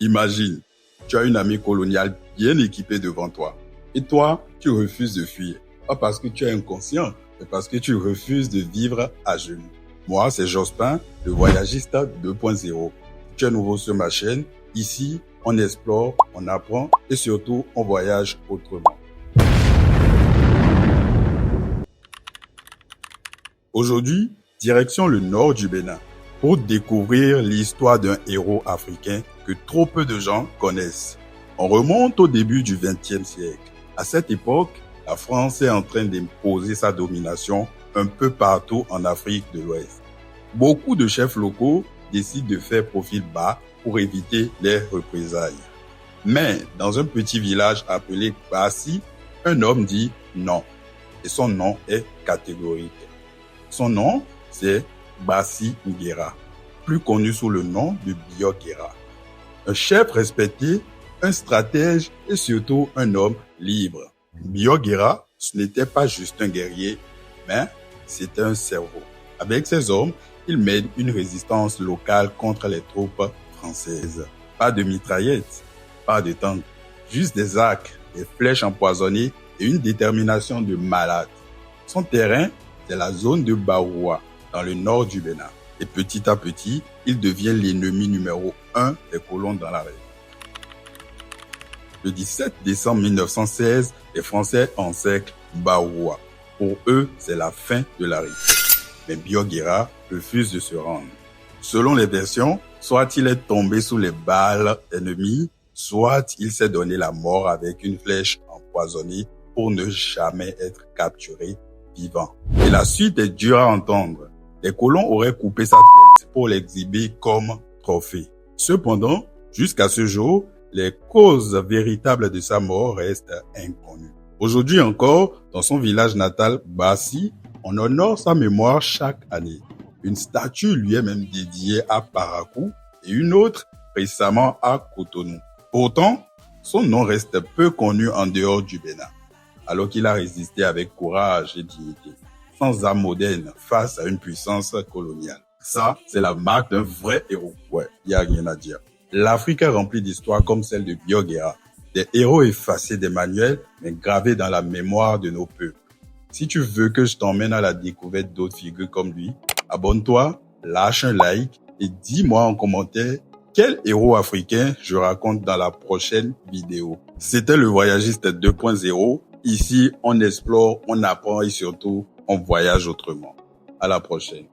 Imagine, tu as une armée coloniale bien équipée devant toi. Et toi, tu refuses de fuir. Pas parce que tu es inconscient, mais parce que tu refuses de vivre à genoux. Moi, c'est Jospin, le voyagiste 2.0. Si tu es nouveau sur ma chaîne, ici, on explore, on apprend et surtout, on voyage autrement. Aujourd'hui, direction le nord du Bénin pour découvrir l'histoire d'un héros africain que trop peu de gens connaissent. On remonte au début du XXe siècle. À cette époque, la France est en train d'imposer sa domination un peu partout en Afrique de l'Ouest. Beaucoup de chefs locaux décident de faire profil bas pour éviter les représailles. Mais dans un petit village appelé Bassi, un homme dit non. Et son nom est catégorique. Son nom, c'est Bassi Nguera, plus connu sous le nom de Bio Guerra. Un chef respecté, un stratège et surtout un homme libre. Bio Guerra, ce n'était pas juste un guerrier, mais c'était un cerveau. Avec ses hommes, il mène une résistance locale contre les troupes françaises. Pas de mitraillettes, pas de tanks, juste des arcs, des flèches empoisonnées et une détermination de malade. Son terrain, c'est la zone de Baoua, dans le nord du Bénin. Et petit à petit, il devient l'ennemi numéro 1 des colons dans la région. Le 17 décembre 1916, les Français encerclent Baoua. Pour eux, c'est la fin de la République. Mais Bio Guerra refuse de se rendre. Selon les versions, soit il est tombé sous les balles ennemies, soit il s'est donné la mort avec une flèche empoisonnée pour ne jamais être capturé vivant. Et la suite est dure à entendre. Les colons auraient coupé sa tête pour l'exhiber comme trophée. Cependant, jusqu'à ce jour, les causes véritables de sa mort restent inconnues. Aujourd'hui encore, dans son village natal, Bassi, on honore sa mémoire chaque année. Une statue lui est même dédiée à Parakou et une autre récemment à Cotonou. Pourtant, son nom reste peu connu en dehors du Bénin, alors qu'il a résisté avec courage et dignité, sans âme moderne face à une puissance coloniale. Ça, c'est la marque d'un vrai héros. Ouais, y a rien à dire. L'Afrique est remplie d'histoires comme celle de Bio Guerra, des héros effacés des manuels, mais gravés dans la mémoire de nos peuples. Si tu veux que je t'emmène à la découverte d'autres figures comme lui, abonne-toi, lâche un like et dis-moi en commentaire quel héros africain je raconte dans la prochaine vidéo. C'était le voyagiste 2.0. Ici, on explore, on apprend et surtout, on voyage autrement. À la prochaine.